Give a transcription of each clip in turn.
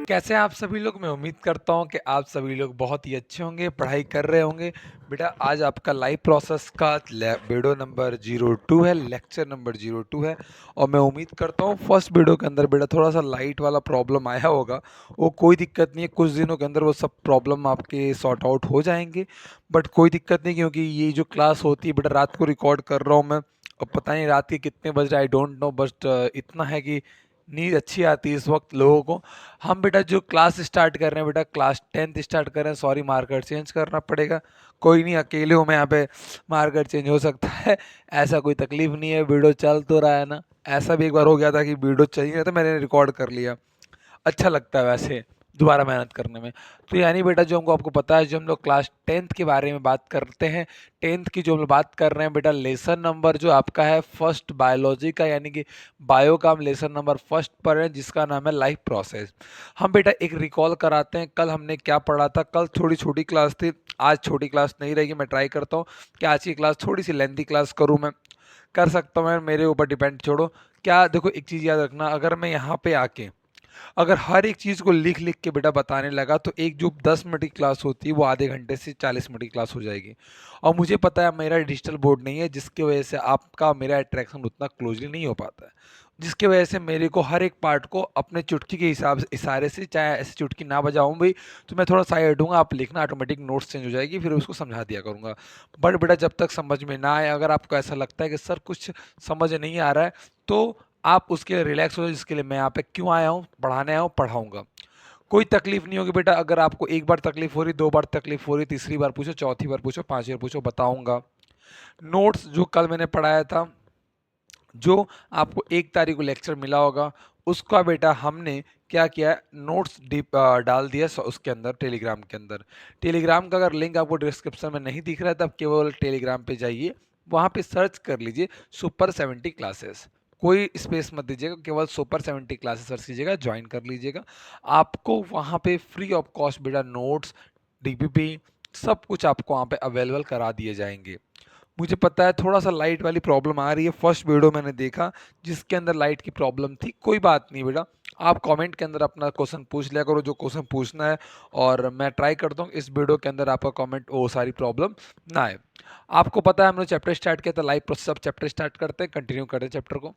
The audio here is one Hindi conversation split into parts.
कैसे हैं आप सभी लोग? मैं उम्मीद करता हूँ कि आप सभी लोग बहुत ही अच्छे होंगे, पढ़ाई कर रहे होंगे। बेटा आज आपका लाइव प्रोसेस का वीडियो नंबर 02 है, लेक्चर नंबर 02 है और मैं उम्मीद करता हूँ फर्स्ट वीडियो के अंदर बेटा थोड़ा-सा लाइट वाला प्रॉब्लम आया होगा। वो कोई दिक्कत नहीं है, कुछ दिनों के अंदर वो सब प्रॉब्लम आपके सॉर्ट आउट हो जाएँगे। बट कोई दिक्कत नहीं क्योंकि ये जो क्लास होती है बेटा रात को रिकॉर्ड कर रहा हूँ मैं। अब पता नहीं रात के कितने बज रहे हैं आई डोंट नो बट इतना है कि नींद अच्छी आती है इस वक्त लोगों को। हम बेटा जो क्लास स्टार्ट कर रहे हैं बेटा क्लास 10th स्टार्ट कर रहे हैं। सॉरी मार्कर चेंज करना पड़ेगा, कोई नहीं अकेले हूँ मैं यहाँ पे, मार्कर चेंज हो सकता है। ऐसा कोई तकलीफ नहीं है, वीडियो चल तो रहा है ना। ऐसा भी एक बार हो गया था कि वीडियो चल ही रहा था, मैंने रिकॉर्ड कर लिया। अच्छा लगता है वैसे दोबारा मेहनत करने में। तो यानी बेटा जो हमको आपको पता है, जो हम लोग क्लास 10th के बारे में बात करते हैं, 10th की जो हम लोग बात कर रहे हैं बेटा, लेसन नंबर जो आपका है फर्स्ट बायोलॉजी का, यानी कि बायो का हम लेसन नंबर फर्स्ट पर है जिसका नाम है लाइफ प्रोसेस। हम बेटा एक रिकॉल कराते हैं, कल हमने क्या पढ़ा था। कल थोड़ी छोटी क्लास थी, आज छोटी क्लास नहीं रहेगी। मैं ट्राई करता हूँ कि आज की क्लास थोड़ी सी लेंथी क्लास करूँ, मैं कर सकता हूँ, मैं मेरे ऊपर डिपेंड छोड़ो। क्या देखो, एक चीज़ याद रखना, अगर मैं यहाँ पे आके अगर हर एक चीज़ को लिख लिख के बेटा बताने लगा तो एक जो 10 मिनट की क्लास होती है वो आधे घंटे से 40 मिनट की क्लास हो जाएगी। और मुझे पता है मेरा डिजिटल बोर्ड नहीं है जिसकी वजह से आपका मेरा अट्रैक्शन उतना क्लोजली नहीं हो पाता है, जिसकी वजह से मेरे को हर एक पार्ट को अपने चुटकी के हिसाब से, इशारे से, चाहे ऐसी चुटकी ना बजाऊं भी तो मैं थोड़ा साइड हटूंगा, आप लिखना, ऑटोमेटिक नोट्स चेंज हो जाएगी, फिर उसको समझा दिया करूंगा। बट बेटा जब तक समझ में ना आए, अगर आपको ऐसा लगता है कि सर कुछ समझ नहीं आ रहा है, तो आप उसके लिए रिलैक्स हो जाओ, जिसके लिए मैं यहाँ पे क्यों आया हूँ, पढ़ाने आया हूँ, पढ़ाऊंगा। कोई तकलीफ नहीं होगी बेटा। अगर आपको एक बार तकलीफ हो रही, दो बार तकलीफ हो रही, तीसरी बार पूछो, चौथी बार पूछो, पांचवी बार पूछो, बताऊंगा। नोट्स जो कल मैंने पढ़ाया था, जो आपको 1 तारीख को लेक्चर मिला होगा, उसका बेटा हमने क्या किया है, नोट्स डाल दिया उसके अंदर, टेलीग्राम के अंदर। टेलीग्राम का अगर लिंक आपको डिस्क्रिप्शन में नहीं दिख रहा है तब केवल टेलीग्राम पे जाइए, वहाँ पे सर्च कर लीजिए सुपर 70 क्लासेस। कोई स्पेस मत दीजिएगा, केवल सुपर 70 क्लासेस सर्च कीजिएगा, ज्वाइन कर लीजिएगा। आपको वहाँ पे फ्री ऑफ कॉस्ट बेटा नोट्स, डीपीपी, सब कुछ आपको वहाँ पे अवेलेबल करा दिए जाएंगे। मुझे पता है थोड़ा सा लाइट वाली प्रॉब्लम आ रही है, फर्स्ट वीडियो मैंने देखा जिसके अंदर लाइट की प्रॉब्लम थी। कोई बात नहीं बेटा, आप कमेंट के अंदर अपना क्वेश्चन पूछ लिया करो जो क्वेश्चन पूछना है, और मैं ट्राई करता हूँ इस वीडियो के अंदर आपका कमेंट वो सारी प्रॉब्लम ना आए। आपको पता है हम लोग चैप्टर स्टार्ट किया था लाइव प्रोसेस, अब चैप्टर स्टार्ट करते हैं, कंटिन्यू करते हैं चैप्टर को।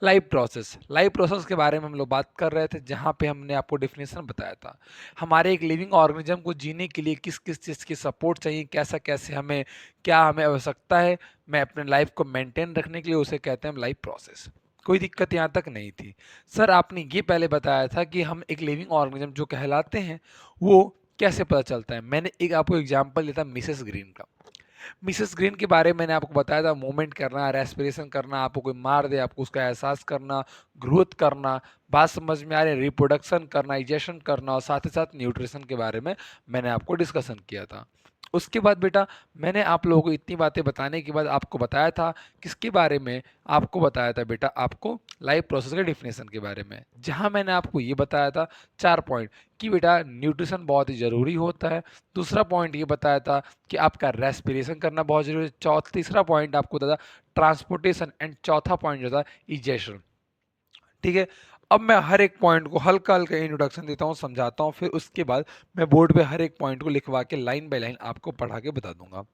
लाइव प्रोसेस के बारे में हम लोग बात कर रहे थे, जहाँ पे हमने आपको डिफिनेशन बताया था। हमारे एक लिविंग ऑर्गेनिज्म को जीने के लिए किस किस चीज़ की सपोर्ट चाहिए, कैसा कैसे हमें, क्या हमें आवश्यकता है, मैं अपने लाइफ को मेंटेन रखने के लिए, उसे कहते हैं हम लाइफ प्रोसेस। कोई दिक्कत यहाँ तक नहीं थी। सर आपने ये पहले बताया था कि हम एक लिविंग ऑर्गेनिज्म जो कहलाते हैं वो कैसे पता चलता है। मैंने एक आपको एग्जांपल दिया था मिसेस ग्रीन का। मिसेस ग्रीन के बारे में मैंने आपको बताया था, मूवमेंट करना, रेस्पिरेशन करना, आपको कोई मार दे आपको उसका एहसास करना, ग्रोथ करना, बात समझ में आ रही है, रिप्रोडक्शन करना, इजेशन करना, और साथ ही साथ न्यूट्रिशन के बारे में मैंने आपको डिस्कशन किया था। उसके बाद बेटा मैंने आप लोगों को इतनी बातें बताने के बाद आपको बताया था किसके बारे में, आपको बताया था बेटा आपको लाइफ प्रोसेस के डिफिनेशन के बारे में, जहां मैंने आपको ये बताया था 4 पॉइंट कि बेटा न्यूट्रिशन बहुत ही ज़रूरी होता है। दूसरा पॉइंट ये बताया था कि आपका रेस्पिरेशन करना बहुत जरूरी है। तीसरा पॉइंट आपको बताया ट्रांसपोर्टेशन, एंड चौथा पॉइंट जो था इजेशन। ठीक है, अब मैं हर एक पॉइंट को हल्का हल्का इंट्रोडक्शन देता हूँ, समझाता हूँ, फिर उसके बाद मैं बोर्ड पे हर एक पॉइंट को लिखवा के लाइन बाय लाइन आपको पढ़ा के बता दूंगा।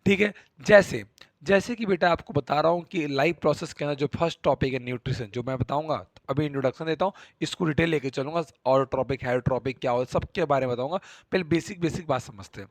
ठीक है, जैसे जैसे कि बेटा आपको बता रहा हूँ कि लाइफ प्रोसेस के अंदर जो फर्स्ट टॉपिक है न्यूट्रिशन, जो मैं बताऊंगा, तो अभी इंट्रोडक्शन देता हूँ, इसको डिटेल लेके चलूंगा, और टॉपिक हेयर टॉपिक क्या हो सबके बारे में बताऊंगा। पहले बेसिक बेसिक बात समझते हैं।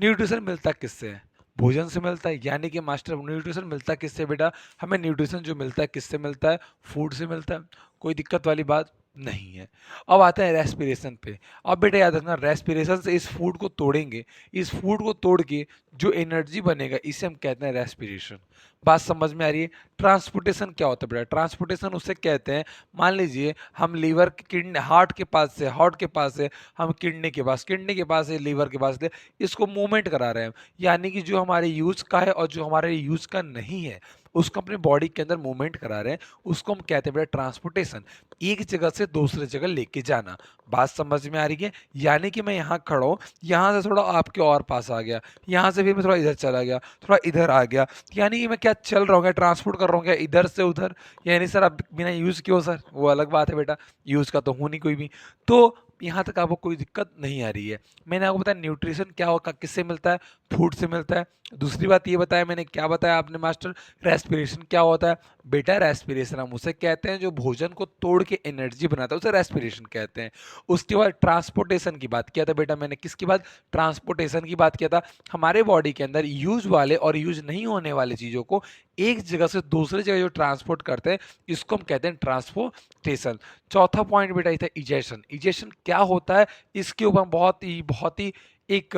न्यूट्रिशन मिलता किससे है? भोजन से मिलता है, यानी कि मास्टर न्यूट्रिशन मिलता किससे बेटा? हमें न्यूट्रिशन जो मिलता है किससे मिलता है? फूड से मिलता है, कोई दिक्कत वाली बात नहीं है। अब आता है रेस्पिरेशन पे। अब बेटा याद रखना, रेस्पिरेशन से इस फूड को तोड़ेंगे, इस फूड को तोड़ के जो एनर्जी बनेगा इसे हम कहते हैं रेस्पिरेशन। बात समझ में आ रही है? ट्रांसपोर्टेशन क्या होता है बेटा? ट्रांसपोर्टेशन उसे कहते हैं, मान लीजिए हम लीवर, किडनी, हार्ट के पास से हम किडनी के पास से लीवर के पास से इसको मूवमेंट करा रहे हैं, यानी कि जो हमारे यूज का है और जो हमारे यूज का नहीं है उसको अपने बॉडी के अंदर मूवमेंट करा रहे हैं, उसको हम कहते हैं बेटा ट्रांसपोर्टेशन। एक जगह से दूसरे जगह लेके जाना। बात समझ में आ रही है? यानी कि मैं यहाँ खड़ा हूँ, यहाँ से थोड़ा आपके और पास आ गया, यहाँ से फिर मैं थोड़ा इधर चला गया, थोड़ा इधर आ गया, यानी कि मैं क्या चल रहा हूँ, क्या ट्रांसपोर्ट कर रहा हूँ क्या इधर से उधर। यानी सर अब बिना यूज क्यों? सर वो अलग बात है बेटा, यूज का तो हूँ नहीं कोई भी। तो यहाँ तक आपको कोई दिक्कत नहीं आ रही है। मैंने आपको बताया न्यूट्रिशन क्या होगा, किससे मिलता है, फूड से मिलता है। दूसरी बात ये बताया मैंने, क्या बताया आपने मास्टर, रेस्पिरेशन क्या होता है। बेटा रेस्पिरेशन हम उसे कहते हैं जो भोजन को तोड़ के एनर्जी बनाता है, उसे रेस्पिरेशन कहते हैं। उसके बाद ट्रांसपोर्टेशन की बात किया था बेटा मैंने, किसकी बात, ट्रांसपोर्टेशन की बात किया था। हमारे बॉडी के अंदर यूज वाले और यूज नहीं होने वाली चीज़ों को एक जगह से दूसरी जगह जो ट्रांसपोर्ट करते हैं, इसको हम कहते हैं ट्रांसपोर्टेशन। चौथा पॉइंट बेटा ये था इजेशन। इजेशन क्या होता है, इसके ऊपर हम बहुत ही एक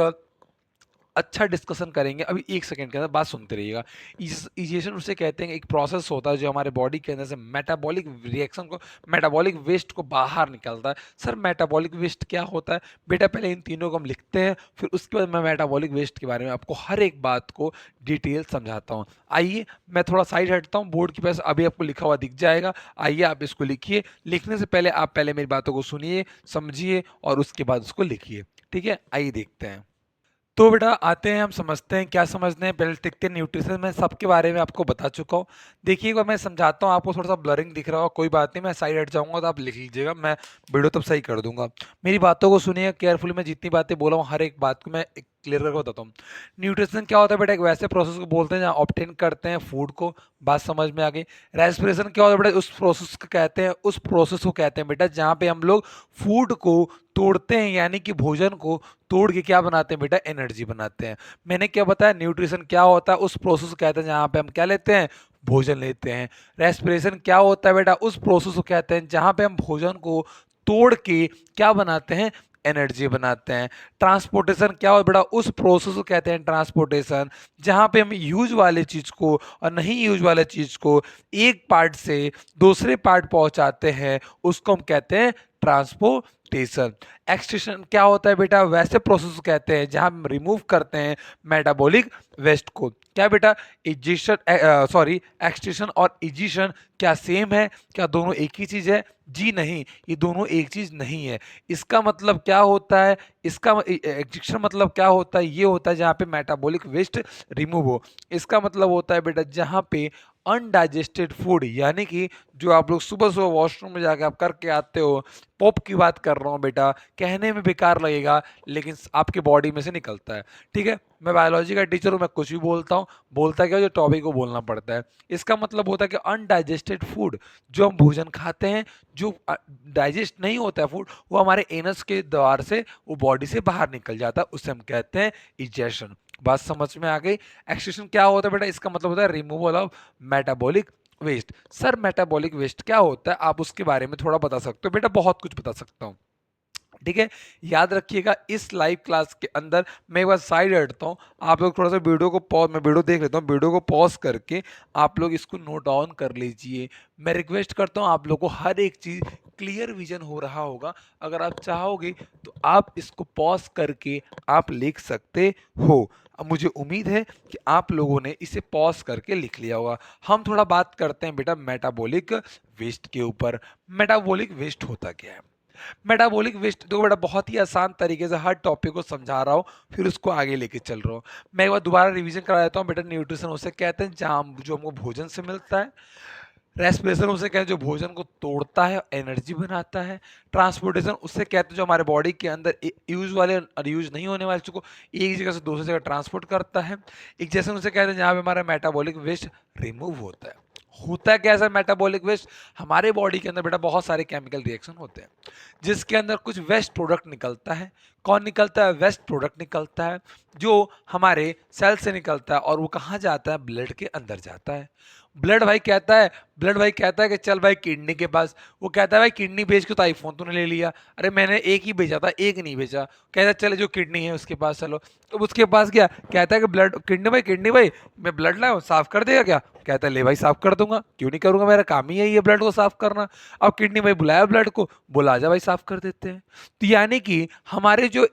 अच्छा डिस्कशन करेंगे। अभी एक सेकंड के अंदर बात सुनते रहिएगा। इजेशन उसे कहते हैं, एक प्रोसेस होता है जो हमारे बॉडी के अंदर से मेटाबॉलिक रिएक्शन को, मेटाबॉलिक वेस्ट को बाहर निकलता है। सर मेटाबॉलिक वेस्ट क्या होता है बेटा, पहले इन तीनों को हम लिखते हैं, फिर उसके बाद मैं मेटाबॉलिक वेस्ट के बारे में आपको हर एक बात को डिटेल समझाता हूँ। आइए मैं थोड़ा साइड हटता हूँ, बोर्ड के पास अभी आपको लिखा हुआ दिख जाएगा, आइए आप इसको लिखिए। लिखने से पहले आप पहले मेरी बातों को सुनिए, समझिए और उसके बाद उसको लिखिए, ठीक है। आइए देखते हैं। तो बेटा आते हैं, हम समझते हैं क्या समझते हैं। पहले देखते हैं न्यूट्रिशन, मैं सबके बारे में आपको बता चुका हूँ। देखिएगा मैं समझाता हूँ, आपको थोड़ा सा ब्लरिंग दिख रहा हो कोई बात नहीं, मैं साइड हट जाऊंगा तो आप लिख लीजिएगा, मैं वीडियो तब सही कर दूंगा। मेरी बातों को सुनिए केयरफुली, मैं जितनी बातें बोला हूँ हर एक बात को मैं क्लियर करके बताता हूँ। न्यूट्रिशन क्या होता है बेटा, एक वैसे प्रोसेस को बोलते हैं जहाँ ऑब्टेन करते हैं फूड को, बात समझ में आ गई। रेस्पिरेशन क्या होता है बेटा, उस प्रोसेस को कहते हैं, उस प्रोसेस को कहते हैं बेटा जहाँ पे हम लोग फूड को तोड़ते हैं, यानी कि भोजन को तोड़ के क्या बनाते हैं बेटा, एनर्जी बनाते हैं। मैंने क्या बताया, न्यूट्रिशन क्या होता है, उस प्रोसेस को कहते हैं जहाँ पे हम क्या लेते हैं, भोजन लेते हैं। रेस्पिरेशन क्या होता है बेटा, उस प्रोसेस को कहते हैं जहाँ पे हम भोजन को तोड़ के क्या बनाते हैं, एनर्जी बनाते हैं। ट्रांसपोर्टेशन क्या हो बेटा, उस प्रोसेस को कहते हैं ट्रांसपोर्टेशन जहाँ पे हम यूज वाले चीज को और नहीं यूज वाले चीज को एक पार्ट से दूसरे पार्ट पहुंचाते हैं, उसको हम कहते हैं ट्रांसपोर्टेशन। एक्सट्रेशन क्या होता है बेटा, वैसे प्रोसेस को कहते हैं जहां हम रिमूव करते हैं मेटाबॉलिक वेस्ट को। क्या बेटा, इजेशन सॉरी एक्सट्रेशन और इजेशन क्या सेम है, क्या दोनों एक ही चीज है, जी नहीं, ये दोनों एक चीज नहीं है। इसका मतलब क्या होता है, इसका एग्जीक्शन मतलब क्या होता है, ये होता है जहाँ पे मेटाबॉलिक वेस्ट रिमूव हो। इसका मतलब होता है बेटा जहाँ पे अनडाइजेस्टेड फूड, यानी कि जो आप लोग सुबह सुबह वॉशरूम में जाके आप करके आते हो, पॉप की बात कर रहा हूँ बेटा, कहने में बेकार लगेगा लेकिन आपके बॉडी में से निकलता है, ठीक है। मैं बायोलॉजी का टीचर हूँ, मैं कुछ भी बोलता हूँ, बोलता क्या जो टॉपिक को बोलना पड़ता है। इसका मतलब होता है कि अनडाइजेस्टेड फूड, जो हम भोजन खाते हैं जो डाइजेस्ट नहीं होता है फूड, वो हमारे एनस के द्वार से वो बॉडी से बाहर निकल जाता है, उसे हम कहते हैं इजेशन। बात समझ में आ गई। एक्सट्रेशन क्या होता है बेटा, इसका मतलब होता है removal of metabolic waste. Sir metabolic waste क्या होता है, आप उसके बारे में थोड़ा बता सकते हो बेटा, बहुत कुछ बता सकता हूँ, ठीक है। याद रखिएगा इस लाइव क्लास के अंदर मैं एक बार साइड हटता हूँ, आप लोग थोड़ा सा वीडियो को पॉज, मैं वीडियो देख लेता हूँ, वीडियो को पॉज करके आप लोग इसको नोट डाउन कर लीजिए। मैं रिक्वेस्ट करता हूँ आप लोग को हर एक चीज़ क्लियर विजन हो रहा होगा, अगर आप चाहोगे तो आप इसको पॉज करके आप लिख सकते हो। अब मुझे उम्मीद है कि आप लोगों ने इसे पॉज करके लिख लिया होगा। हम थोड़ा बात करते हैं बेटा मेटाबॉलिक वेस्ट के ऊपर। मेटाबॉलिक वेस्ट होता क्या है, मेटाबॉलिक वेस्ट तो बेटा बहुत ही आसान तरीके से हर टॉपिक को समझा रहा हूँ, फिर उसको आगे लेके चल रहा हूँ। मैं एक बार दोबारा रिवीजन करा देता हूँ बेटा। न्यूट्रिशन उसे कहते हैं जहाँ जो हमको भोजन से मिलता है। रेस्पिरेशन उसे कहते हैं जो भोजन को तोड़ता है, एनर्जी बनाता है। ट्रांसपोर्टेशन उससे कहते हैं जो हमारे बॉडी के अंदर यूज वाले और यूज नहीं होने वाले चीज़ को एक जगह से दूसरी जगह ट्रांसपोर्ट करता है। एक जैसे उसे कहते हैं जहाँ पे हमारा मेटाबॉलिक वेस्ट रिमूव होता है। होता है कैसा मेटाबॉलिक वेस्ट, हमारे बॉडी के अंदर बेटा बहुत सारे केमिकल रिएक्शन होते हैं जिसके अंदर कुछ वेस्ट प्रोडक्ट निकलता है। कौन निकलता है, वेस्ट प्रोडक्ट निकलता है जो हमारे सेल से निकलता है और वो कहाँ जाता है, ब्लड के अंदर जाता है। ब्लड भाई कहता है, ब्लड भाई कहता है कि चल भाई किडनी के पास, वो कहता है भाई किडनी बेच के तो आईफोन तूने ले लिया, अरे मैंने एक ही बेचा था एक नहीं बेचा, कहता है चले जो किडनी है उसके पास चलो। तो उसके पास गया, कहता है कि ब्लड, किडनी भाई मैं ब्लड लाया हूँ साफ कर देगा क्या, कहता है ले भाई साफ कर दूंगा, क्यों नहीं करूंगा, मेरा काम ही यही है ब्लड को साफ करना। अब किडनी भाई बुलाया ब्लड को, बोला जा भाई साफ कर देते हैं। तो यानी कि हमारे जो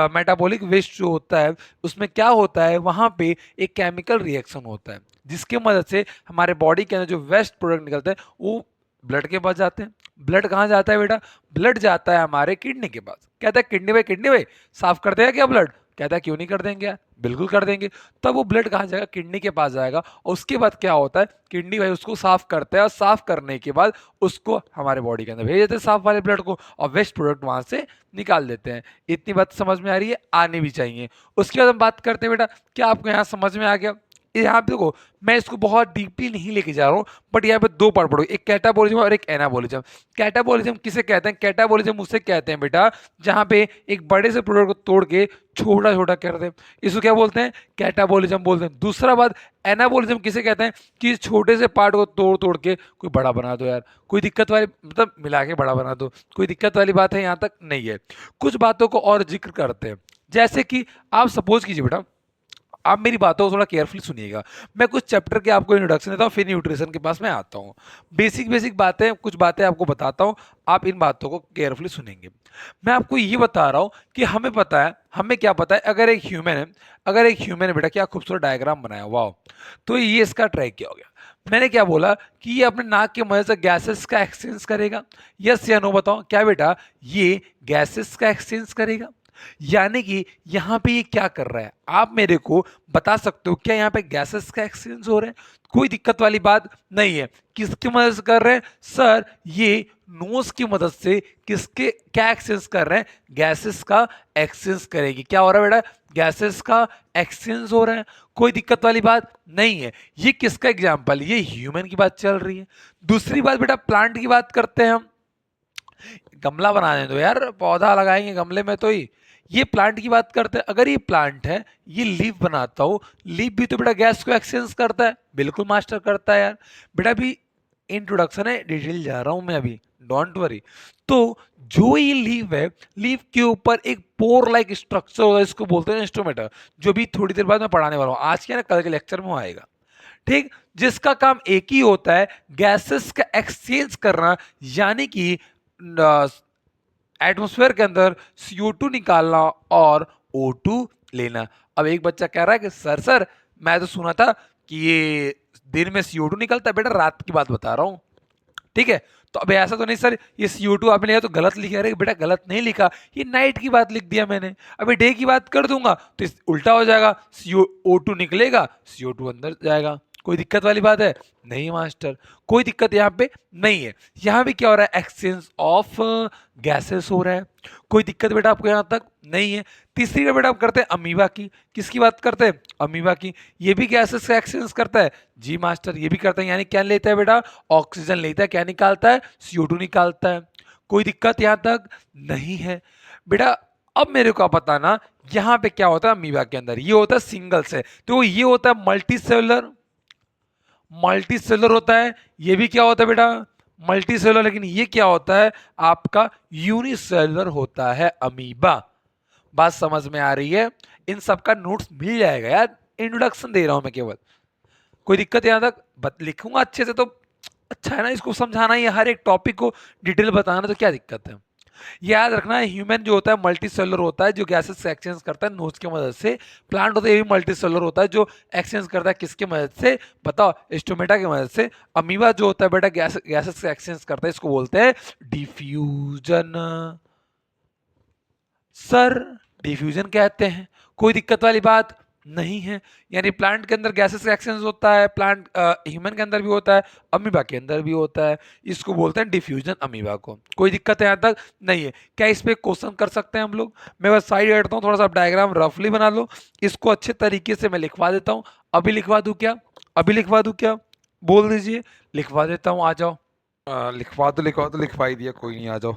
मेटाबॉलिक वेस्ट जो होता है उसमें क्या होता है, वहां पे एक केमिकल रिएक्शन होता है जिसकी मदद से हमारे बॉडी के अंदर जो वेस्ट प्रोडक्ट निकलते हैं वो ब्लड के पास जाते हैं। ब्लड कहाँ जाता है बेटा, ब्लड जाता है हमारे किडनी के पास। कहता है किडनी भाई साफ कर देगा क्या ब्लड, कहता है क्यों नहीं कर देंगे यार, बिल्कुल कर देंगे। तब वो ब्लड कहाँ जाएगा? किडनी के पास जाएगा और उसके बाद क्या होता है, किडनी भाई उसको साफ करता है और साफ करने के बाद उसको हमारे बॉडी के अंदर भेज देते हैं साफ वाले ब्लड को, और वेस्ट प्रोडक्ट वहां से निकाल देते हैं। इतनी बात समझ में आ रही है? आनी भी चाहिए। उसके बाद हम बात करते हैं बेटा, क्या आपको यहाँ समझ में आ गया? यहाँ पे देखो, मैं इसको बहुत डीपली नहीं लेके जा रहा हूँ, बट यहाँ पे दो पार्ट पढ़ो, एक कैटाबोलिज्म और एक एनाबोलिज्म। कैटाबोलिज्म किसे कहते हैं? कैटाबोलिज्म उसे कहते हैं बेटा जहाँ पे एक बड़े से प्रोडक्ट को तोड़ के छोटा छोटा कर दे, इसको क्या बोलते हैं? कैटाबोलिज्म बोलते हैं। दूसरा बात, एनाबोलिज्म किसे कहते हैं? कि छोटे से पार्ट को तोड़ तोड़ के कोई बड़ा बना दो यार, कोई दिक्कत वाली, मतलब मिला के बड़ा बना दो, कोई दिक्कत वाली बात है यहाँ तक नहीं है। कुछ बातों को और जिक्र करते हैं, जैसे कि आप सपोज कीजिए बेटा, आप मेरी बातों को थोड़ा केयरफुली सुनिएगा। मैं कुछ चैप्टर के आपको इंट्रोडक्शन देता हूँ, फिर न्यूट्रिशन के पास मैं आता हूँ। बेसिक बेसिक बातें, कुछ बातें आपको बताता हूँ, आप इन बातों को केयरफुली सुनेंगे। मैं आपको ये बता रहा हूँ कि हमें पता है, हमें क्या पता है, अगर एक ह्यूमन है, अगर एक ह्यूमन है बेटा, क्या खूबसूरत डायग्राम बनाया, वाह। तो ये इसका ट्रैक क्या हो गया? मैंने क्या बोला कि ये अपने नाक की मदद से गैसेस का एक्सचेंज करेगा। यस या नो बताओ, क्या बेटा ये गैसेस का एक्सचेंज करेगा? यानी कि यहां पे ये क्या कर रहा है, आप मेरे को बता सकते हो क्या यहाँ पे गैसेस का एक्सचेंज हो रहा है? कोई दिक्कत वाली बात नहीं है। किसकी मदद से कर रहे हैं सर? ये नोज की मदद से किसके क्या एक्सचेंज कर रहे हैं? गैसेस का एक्सचेंज करेगी। क्या हो रहा है बेटा? गैसेस का एक्सचेंज हो रहा है। कोई दिक्कत वाली बात नहीं है। ये किसका एग्जाम्पल? ये ह्यूमन की बात चल रही है। दूसरी बात बेटा, प्लांट की बात करते हैं हम। गमला बनाने दो यार, पौधा लगाएंगे गमले में तो ही। ये प्लांट की बात करते हैं, अगर ये प्लांट है, ये लीफ बनाता हूं, लीफ भी तो बेटा गैस को एक्सचेंज करता है। बिल्कुल मास्टर करता है यार। बेटा अभी इंट्रोडक्शन है, डिटेल जा रहा हूं मैं अभी, डोंट वरी। तो जो ये लीफ है, लीफ के ऊपर एक पोर लाइक स्ट्रक्चर होता है, इसको बोलते हैं इंस्ट्रोमेटा, जो भी थोड़ी देर बाद मैं पढ़ाने वाला हूं, आज के ना कल के लेक्चर में आएगा। ठीक, जिसका काम एक ही होता है, गैसेस का एक्सचेंज करना, यानी कि एटमॉस्फेयर के अंदर CO2 निकालना और O2 लेना। अब एक बच्चा कह रहा है कि सर मैं तो सुना था कि ये दिन में CO2 निकलता है। बेटा रात की बात बता रहा हूं, ठीक है? तो अब ऐसा तो नहीं सर ये CO2 आपने लिखा तो गलत लिखा। अरे बेटा गलत नहीं लिखा, ये नाइट की बात लिख दिया मैंने। अभी डे की बात कर दूंगा तो उल्टा हो जाएगा, CO2 निकलेगा, CO2 अंदर जाएगा। कोई दिक्कत वाली बात है? नहीं मास्टर, कोई दिक्कत यहाँ पे नहीं है। यहाँ भी क्या हो रहा है? एक्सचेंज ऑफ गैसेस हो रहा है। कोई दिक्कत बेटा आपको यहाँ तक नहीं है। तीसरी का बेटा आप करते हैं अमीबा की। किसकी बात करते हैं? अमीबा की। ये भी गैसेस का एक्सचेंज करता है। जी मास्टर, ये भी करता है। यानी क्या लेता है बेटा? ऑक्सीजन लेता है। क्या निकालता है? CO2 निकालता है। कोई दिक्कत यहाँ तक नहीं है बेटा। अब मेरे को आप बताना यहाँ पे क्या होता है अमीबा के अंदर? ये होता है सिंगल से, तो ये होता है मल्टी सेलुलर। मल्टी सेलुलर होता है। ये भी क्या होता है बेटा? Multi cellular. लेकिन ये क्या होता है? आपका यूनिसेलुलर होता है अमीबा। बात समझ में आ रही है? इन सब का नोट्स मिल जाएगा यार, इंट्रोडक्शन दे रहा हूं मैं केवल। कोई दिक्कत यहां तक लिखूंगा अच्छे से तो अच्छा है ना। इसको समझाना ही है, हर एक टॉपिक को डिटेल बताना, तो क्या दिक्कत है? याद रखना है ह्यूमन जो होता है मल्टी सेलुलर होता है, जो गैसेस एक्सचेंज करता है नोज की मदद से। प्लांट होता है ये भी मल्टी सेलुलर होता है, जो एक्सचेंज करता है किसकी मदद से? बताओ, स्टोमेटा की मदद से। अमीबा जो होता है बेटा गैसेस एक्सचेंज करता है, इसको बोलते हैं डिफ्यूजन। सर डिफ्यूजन कहते हैं, कोई दिक्कत वाली बात नहीं है। यानी प्लांट के अंदर गैसेस का एक्सचेंज होता है, प्लांट ह्यूमन के अंदर भी होता है, अमीबा के अंदर भी होता है। इसको बोलते हैं डिफ्यूजन अमीबा को। कोई दिक्कत है यहाँ तक नहीं है? क्या इस पे क्वेश्चन कर सकते हैं हम लोग? मैं बस साइड हटता हूँ, थोड़ा सा डायग्राम रफली बना लो, इसको अच्छे तरीके से मैं लिखवा देता हूँ। अभी लिखवा दूँ क्या? अभी लिखवा दूँ क्या? बोल दीजिए, लिखवा देता हूँ, आ जाओ। लिखवा दो, लिखवा ही दिया, कोई नहीं, आ जाओ।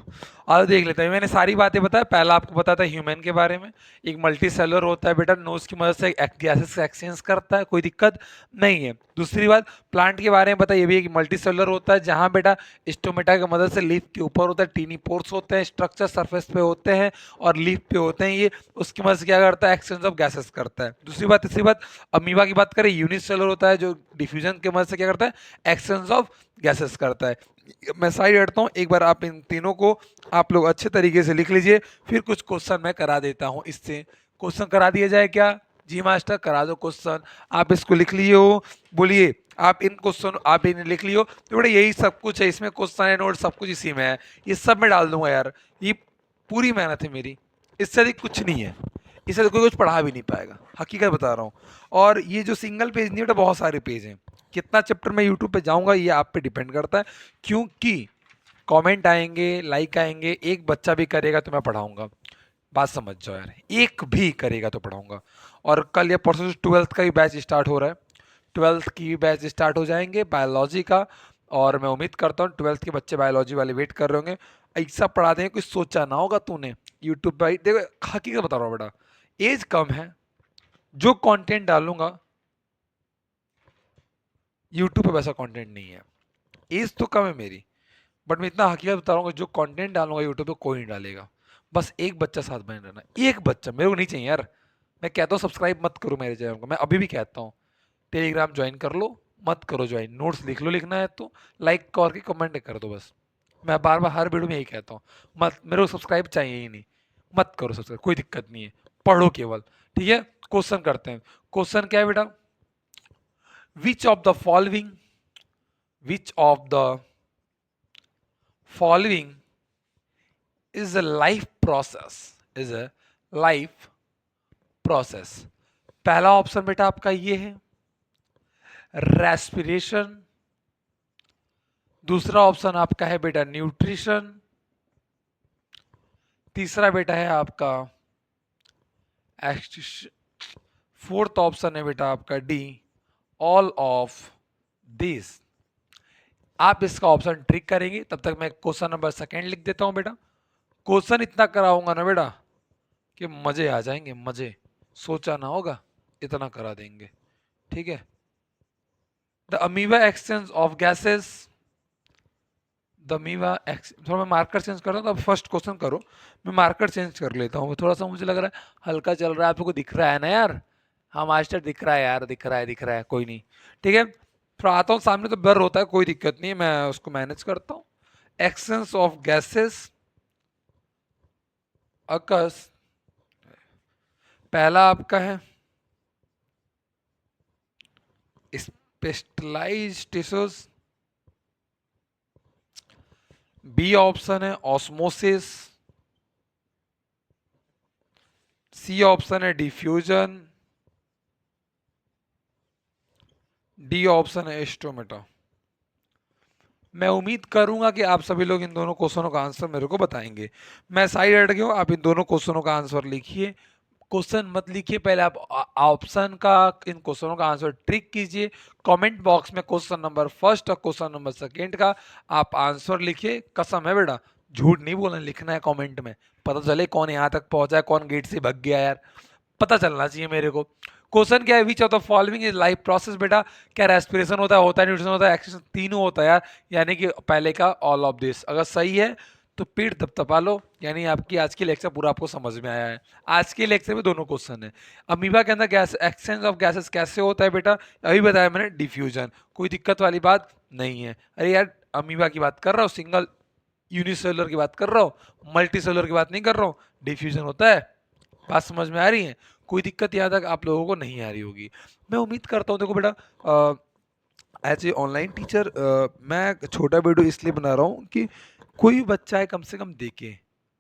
आज देख लेते हैं। मैंने सारी बातें बताया। पहला आपको पता था ह्यूमन के बारे में, एक मल्टी सेलुलर होता है बेटा, नोज की मदद से गैसेस का एक्सचेंज करता है, कोई दिक्कत नहीं है। दूसरी बात, प्लांट के बारे में पता, ये भी एक मल्टी सेलुलर होता है, जहां बेटा स्टोमेटा की मदद से लीफ के ऊपर होता है, टीनी पोर्स होते हैं, स्ट्रक्चर सरफेस पे होते हैं और लीफ पे होते हैं। ये उसकी मदद से क्या करता है? एक्सचेंज ऑफ गैसेस करता है। दूसरी बात, तीसरी बात, अमीबा की बात करें, यूनिसेलुलर होता है, जो डिफ्यूजन की मदद से क्या करता है? एक्सचेंज ऑफ गैसेस करता है। मैं साइड हटता हूँ, एक बार आप इन तीनों को आप लोग अच्छे तरीके से लिख लीजिए, फिर कुछ क्वेश्चन मैं करा देता हूँ। इससे क्वेश्चन करा दिया जाए क्या? जी मास्टर, करा दो क्वेश्चन। आप इसको लिख लिए हो? बोलिए। आप इन क्वेश्चन आप इन्हें लिख लियो तो बेटा यही सब कुछ है इसमें, क्वेश्चन है, नोट सब कुछ इसी में है। ये सब मैं डाल दूंगा यार, ये पूरी मेहनत है मेरी, इससे अधिक कुछ नहीं है। इससे तो कोई कुछ पढ़ा भी नहीं पाएगा, हकीकत बता रहा हूँ। और ये जो सिंगल पेज नहीं बेटा, बहुत सारे पेज हैं। कितना चैप्टर मैं यूट्यूब पे जाऊंगा ये आप पे डिपेंड करता है, क्योंकि कमेंट आएंगे, लाइक आएंगे, एक बच्चा भी करेगा तो मैं पढ़ाऊंगा। बात समझ जाओ यार, एक भी करेगा तो पढ़ाऊंगा। और कल या परसों से 12th का भी बैच स्टार्ट हो रहा है, 12th की भी बैच स्टार्ट हो जाएंगे बायोलॉजी का। और मैं उम्मीद करता हूँ 12th के बच्चे बायोलॉजी वाले वेट कर रहे होंगे, ऐसा पढ़ा देंगे कुछ सोचा ना होगा तूने। यूट्यूब पर देखो, हकीकत बता रहा हूँ बेटा, एज कम है, जो कंटेंट डालूंगा यूट्यूब पे वैसा कंटेंट नहीं है। एज तो कम है मेरी, बट मैं इतना हकीकत बता रहा हूँ, जो कंटेंट डालूंगा यूट्यूब पे कोई नहीं डालेगा। बस एक बच्चा साथ बने रहना, एक बच्चा, मेरे को नहीं चाहिए यार। मैं कहता हूँ सब्सक्राइब मत करो मेरे चैनल को, मैं अभी भी कहता हूँ टेलीग्राम ज्वाइन कर लो, मत करो ज्वाइन, नोट्स लिख लो, लिखना है तो लाइक करके कमेंट कर दो बस। मैं बार बार हर वीडियो में यही कहता हूँ, मत, मेरे को सब्सक्राइब चाहिए ही नहीं, मत करो सब्सक्राइब, कोई दिक्कत नहीं है, पढ़ो केवल। ठीक है, क्वेश्चन करते हैं। क्वेश्चन क्या है बेटा, which of the following, which of the following is a life process, is a life process। पहला ऑप्शन बेटा आपका ये है रेस्पिरेशन, दूसरा ऑप्शन आपका है बेटा न्यूट्रिशन, तीसरा बेटा है आपका फोर्थ ऑप्शन है बेटा आपका डी, ऑल ऑफ दिस। आप इसका ऑप्शन ट्रिक करेंगे, तब तक मैं क्वेश्चन नंबर सेकेंड लिख देता हूं बेटा। क्वेश्चन इतना कराऊंगा ना बेटा कि मजे आ जाएंगे, मजे, सोचा ना होगा, इतना करा देंगे। ठीक है, the amoeba exchange of gases, the amoeba थोड़ा मैं मार्कर चेंज कर रहा हूँ, तो अब फर्स्ट क्वेश्चन करो, मैं मार्कर चेंज कर लेता हूँ, थोड़ा सा मुझे लग रहा है हल्का चल रहा है, आपको दिख रहा है ना यार। हाँ मास्टर दिख रहा है यार, दिख रहा है, दिख रहा है, कोई नहीं। ठीक है, थोड़ा आता हूँ सामने तो ब्लर होता है, कोई दिक्कत नहीं है, मैं उसको मैनेज करता हूँ। एक्सचेंज ऑफ गैसेस अकस, पहला आपका है स्पेशलाइज्ड टिश्यूज, बी ऑप्शन है ऑस्मोसिस, सी ऑप्शन है डिफ्यूजन, डी ऑप्शन है एस्टोमेटा। मैं उम्मीद करूंगा कि आप सभी लोग इन दोनों क्वेश्चनों का आंसर मेरे को बताएंगे। मैं साइड हट गया हूं, आप इन दोनों क्वेश्चनों का आंसर लिखिए। क्वेश्चन मत लिखिए, पहले आप ऑप्शन का, इन क्वेश्चनों का आंसर ट्रिक कीजिए। कमेंट बॉक्स में क्वेश्चन नंबर फर्स्ट और क्वेश्चन नंबर सेकंड का आप आंसर लिखिए। कसम है बेटा, झूठ नहीं बोलना, लिखना है कमेंट में, पता चले कौन यहाँ तक पहुंचा है, कौन गेट से भाग गया यार, पता चलना चाहिए मेरे को। क्वेश्चन क्या है, which of the following is life process बेटा। क्या रेस्पिरेशन होता है न्यूट्रिशन होता है, एक्सरसाइज, तीनों होता है यार। यानी कि पहले का ऑल ऑफ दिस अगर सही है तो पीठ दबदबा लो, यानी आपकी आज की लेक्चर पूरा आपको समझ में आया है। आज के लेक्चर में दोनों क्वेश्चन है। अमीबा के अंदर गैस एक्सचेंज ऑफ गैसेस कैसे होता है बेटा, अभी बताया मैंने, डिफ्यूजन, कोई दिक्कत वाली बात नहीं है। अरे यार अमीबा की बात कर रहा हूँ, सिंगल यूनिसेलुलर की बात कर रहा हूँ, मल्टी सेलुलर की बात नहीं कर रहा हूँ, डिफ्यूजन होता है। बात समझ में आ रही है, कोई दिक्कत यहाँ तक आप लोगों को नहीं आ रही होगी। मैं उम्मीद करता हूँ, देखो बेटा, एज ए ऑनलाइन टीचर मैं छोटा वीडियो इसलिए बना रहा हूँ कि कोई बच्चा है कम से कम देखे,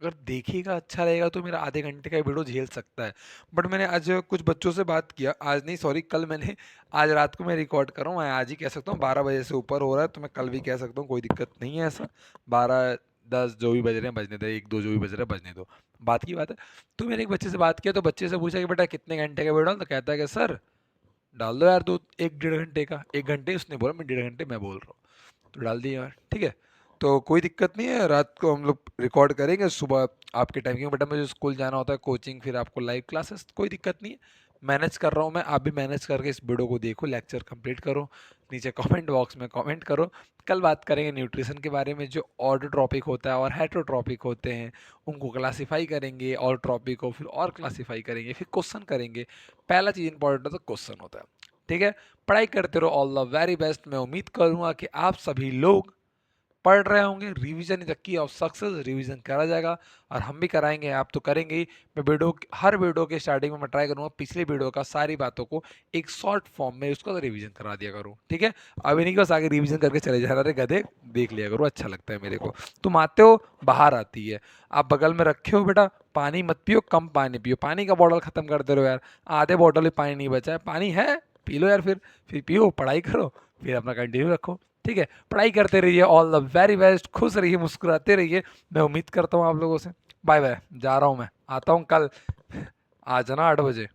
अगर देखेगा अच्छा रहेगा तो मेरा आधे घंटे का वीडियो झेल सकता है। बट मैंने आज कुछ बच्चों से बात किया, आज नहीं सॉरी कल मैंने, आज रात को मैं रिकॉर्ड कर रहा हूँ, मैं आज ही कह सकता हूँ 12 बजे से ऊपर हो रहा है, तो मैं कल भी कह सकता हूँ, कोई दिक्कत नहीं है ऐसा। 12 10 जो भी बज रहे हैं बजने दो, 1 2 जो भी बज रहे हैं बजने दो, बात की बात है। तो मैंने एक बच्चे से बात किया, तो बच्चे से पूछा कि बेटा कितने घंटे का वीडियो, तो कहता है कि सर डाल दो यार, दो 1 1.5 घंटे का, 1 घंटे उसने बोला, मैं 1.5 घंटे मैं बोल रहा हूँ, तो डाल दिया यार। ठीक है, तो कोई दिक्कत नहीं है, रात को हम लोग रिकॉर्ड करेंगे, सुबह आपके टाइम, क्योंकि बेटा मुझे स्कूल जाना होता है, कोचिंग, फिर आपको लाइव क्लासेस, कोई दिक्कत नहीं है, मैनेज कर रहा हूँ मैं, आप भी मैनेज करके इस वीडियो को देखो, लेक्चर कंप्लीट करो, नीचे कमेंट बॉक्स में कमेंट करो। कल बात करेंगे न्यूट्रिशन के बारे में, जो ऑर्डर टॉपिक होता है और हेटेरोट्रॉपिक होते हैं, उनको क्लासीफाई करेंगे, और टॉपिक को फिर और क्लासीफाई करेंगे, फिर क्वेश्चन करेंगे। पहला चीज़ इंपॉर्टेंट है तो क्वेश्चन होता है। ठीक है, पढ़ाई करते रहो, ऑल द वेरी बेस्ट। मैं उम्मीद करूँगा कि आप सभी लोग पढ़ रहे होंगे, revision is the key of success, revision करा जाएगा और हम भी कराएंगे, आप तो करेंगे ही। मैं वीडियो हर वीडियो के स्टार्टिंग में मैं ट्राई करूंगा पिछले वीडियो का सारी बातों को एक शॉर्ट फॉर्म में उसका तो रिवीजन करा दिया करूँ, ठीक है। अभी नहीं कि बस आगे रिवीजन करके चले जा रहे गधे, देख लिया करो, अच्छा लगता है मेरे को। तुम आते हो, बाहर आती है, आप बगल में रखे हो बेटा, पानी मत पियो, कम पानी पियो, पानी का बॉटल खत्म कर दे रहे हो यार, आधे बॉटल में पानी नहीं बचा है, पानी है पी लो यार, फिर पियो, पढ़ाई करो, फिर अपना कंटिन्यू रखो, ठीक है। पढ़ाई करते रहिए, ऑल द वेरी बेस्ट, खुश रहिए, मुस्कुराते रहिए, मैं उम्मीद करता हूँ आप लोगों से। बाय बाय, जा रहा हूँ मैं, आता हूँ कल, आ जाना 8 बजे।